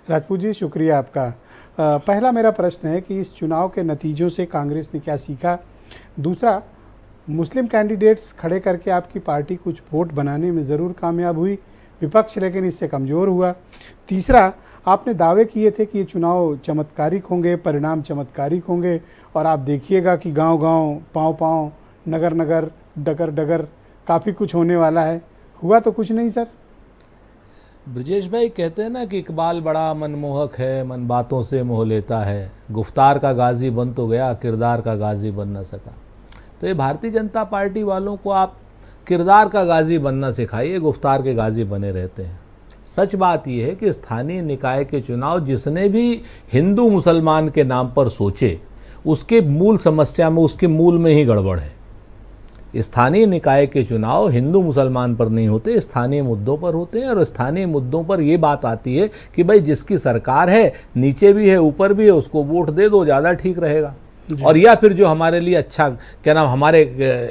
राजपूत जी, शुक्रिया आपका। पहला मेरा प्रश्न है कि इस चुनाव के नतीजों से कांग्रेस ने क्या सीखा। दूसरा, मुस्लिम कैंडिडेट्स खड़े करके आपकी पार्टी कुछ वोट बनाने में ज़रूर कामयाब हुई, विपक्ष लेकिन इससे कमज़ोर हुआ। तीसरा, आपने दावे किए थे कि ये चुनाव चमत्कारिक होंगे, परिणाम चमत्कारिक होंगे, और आप देखिएगा कि गांव-गांव, पाँव-पाँव, नगर-नगर, डगर-डगर काफ़ी कुछ होने वाला है। हुआ तो कुछ नहीं सर। ब्रजेश भाई कहते हैं ना कि इकबाल बड़ा मनमोहक है, मन बातों से मोह लेता है, गुफ्तार का गाजी बन तो गया, किरदार का गाजी बन न सका। तो ये भारतीय जनता पार्टी वालों को आप किरदार का गाजी बनना सिखाइए, गुफ्तार के गाजी बने रहते हैं। सच बात यह है कि स्थानीय निकाय के चुनाव जिसने भी हिंदू मुसलमान के नाम पर सोचे, उसके मूल समस्या में, उसके मूल में ही गड़बड़ है। स्थानीय निकाय के चुनाव हिंदू मुसलमान पर नहीं होते, स्थानीय मुद्दों पर होते हैं। और स्थानीय मुद्दों पर ये बात आती है कि भाई जिसकी सरकार है, नीचे भी है ऊपर भी है, उसको वोट दे दो, ज़्यादा ठीक रहेगा। और या फिर जो हमारे लिए अच्छा, क्या नाम, हमारे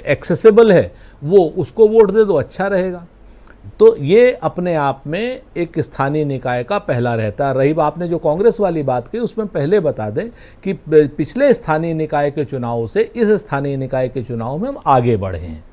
एक्सेसिबल है, वो उसको वोट दे दो, अच्छा रहेगा। तो ये अपने आप में एक स्थानीय निकाय का पहला रहता है। रही आपने जो कांग्रेस वाली बात की, उसमें पहले बता दें कि पिछले स्थानीय निकाय के चुनाव से इस स्थानीय निकाय के चुनाव में हम आगे बढ़े हैं।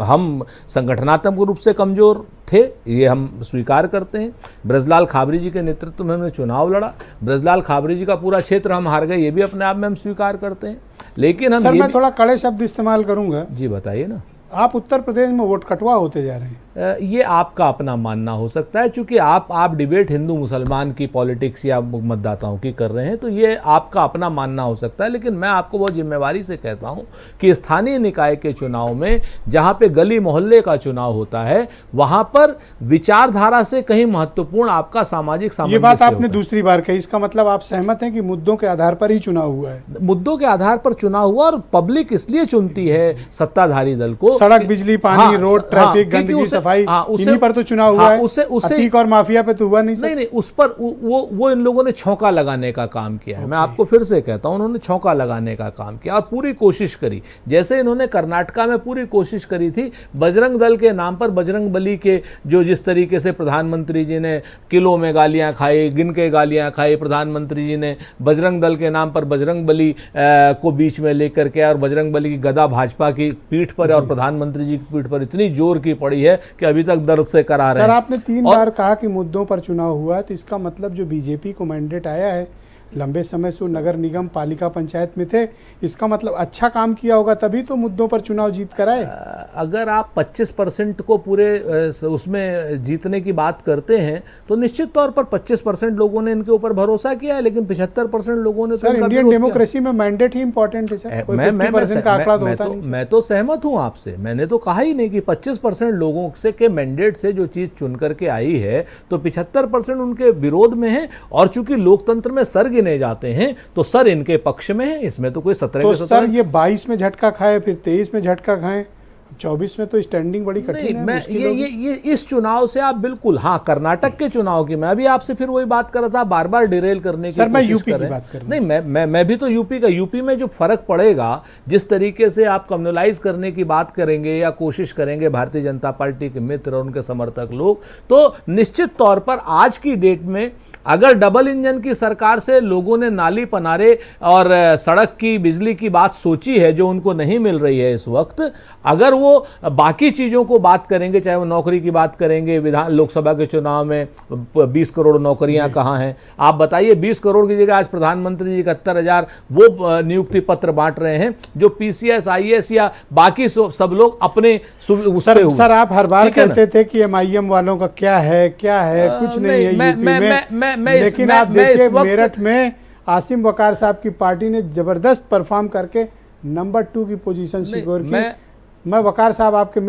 हम संगठनात्मक रूप से कमज़ोर थे, ये हम स्वीकार करते हैं। ब्रजलाल खाबरी जी के नेतृत्व में हमने चुनाव लड़ा, ब्रजलाल खाबरी जी का पूरा क्षेत्र हम हार गए, ये भी अपने आप में हम स्वीकार करते हैं। लेकिन हम सर, मैं थोड़ा कड़े शब्द इस्तेमाल करूंगा। जी बताइए ना। आप उत्तर प्रदेश में वोट कटवा होते जा रहे हैं। ये आपका अपना मानना हो सकता है, क्योंकि आप डिबेट हिंदू मुसलमान की पॉलिटिक्स या मतदाताओं की कर रहे हैं, तो ये आपका अपना मानना हो सकता है। लेकिन मैं आपको बहुत जिम्मेवारी से कहता हूं कि स्थानीय निकाय के चुनाव में, जहां पे गली मोहल्ले का चुनाव होता है, वहां पर विचारधारा से कहीं महत्वपूर्ण आपका सामाजिक सामंजस्य। ये बात आपने दूसरी बार कही, इसका मतलब आप सहमत हैं कि मुद्दों के आधार पर ही चुनाव हुआ है। मुद्दों के आधार पर चुनाव हुआ, और पब्लिक इसलिए चुनती है सत्ताधारी दल को। सड़क, बिजली, पानी, रोड, ट्रैफिक, गंदगी, सफाई, इन्हीं पर तो चुनाव हुआ है। उससे अतीक और माफिया पे तो हुआ नहीं। नहीं, उस पर वो इन लोगों ने छौंका लगाने का काम किया है। मैं आपको फिर से कहता हूं, उन्होंने छौंका लगाने का काम किया और पूरी कोशिश करी। जैसे इन्होंने कर्नाटका में पूरी कोशिश करी थी बजरंग दल के नाम पर, बजरंग बली के, जो जिस तरीके से प्रधानमंत्री जी ने किलो में गालियां खाई, गिन के गालियां खाई, प्रधानमंत्री जी ने दल के नाम पर बजरंग बली को बीच में लेकर के, और बजरंग बली की गदा भाजपा की पीठ पर और प्रधानमंत्री जी की पीठ पर इतनी जोर की पड़ी है कि अभी तक दर्द से करा रहे हैं। सर, आपने 3 बार कहा कि मुद्दों पर चुनाव हुआ है, तो इसका मतलब जो बीजेपी को मैंडेट आया है, लंबे समय से नगर निगम, पालिका, पंचायत में थे, इसका मतलब अच्छा काम किया होगा, तभी तो मुद्दों पर चुनाव जीत कर आए। अगर आप 25% को पूरे उसमें जीतने की बात करते हैं, तो निश्चित तौर पर 25% लोगों ने इनके ऊपर भरोसा किया है, लेकिन 75% लोगों ने तो इंडियन डेमोक्रेसी में मैंडेट ही इंपॉर्टेंट है सर। 50% का आंकड़ा तो होता नहीं। मैं तो सहमत हूं आपसे। मैंने तो कहा ही नहीं कि 25% लोगों से के मैंडेट से जो चीज चुन करके आई है, तो 75% उनके विरोध में है। और चूंकि लोकतंत्र में सर गिने जाते हैं, तो सर इनके पक्ष में है। इसमें तो कोई 17 तो सर, ये 22 में झटका खाए, फिर 23 में झटका खाए, 24 में तो स्टैंडिंग बड़ी कठिन है। मैं ये इस चुनाव से आप बिल्कुल, हाँ, कर्नाटक के चुनाव की मैं अभी आपसे फिर वही बात कर रहा था, बार बार डिरेल करने की कोशिश कर रहे हैं। नहीं, मैं भी तो यूपी में जो फर्क पड़ेगा, जिस तरीके से आप कम्युनलाइज करने की बात करेंगे या कोशिश करेंगे भारतीय जनता पार्टी के मित्र और उनके समर्थक लोग, तो निश्चित तौर पर आज की डेट में अगर डबल इंजन की सरकार से लोगों ने नाली पनारे और सड़क की, बिजली की बात सोची है, जो उनको नहीं मिल रही है इस वक्त, अगर वो बाकी चीज़ों को बात करेंगे, चाहे वो नौकरी की बात करेंगे, लोकसभा के चुनाव में 20 करोड़ नौकरियां कहाँ हैं, आप बताइए। 20 करोड़ की जगह आज प्रधानमंत्री जी 71,000 वो नियुक्ति पत्र बांट रहे हैं, जो PCS, IAS या बाकी सब लोग अपने सर, आप हर बार कहते थे कि MIM वालों का क्या है कुछ नहीं है यूपी में। लेकिन आप देखिए, मेरठ में आसिम वकार साहब की पार्टी ने जबरदस्त परफॉर्म करके नंबर 2 की पोजीशन सिक्योर की। मैं वकार साहब आपके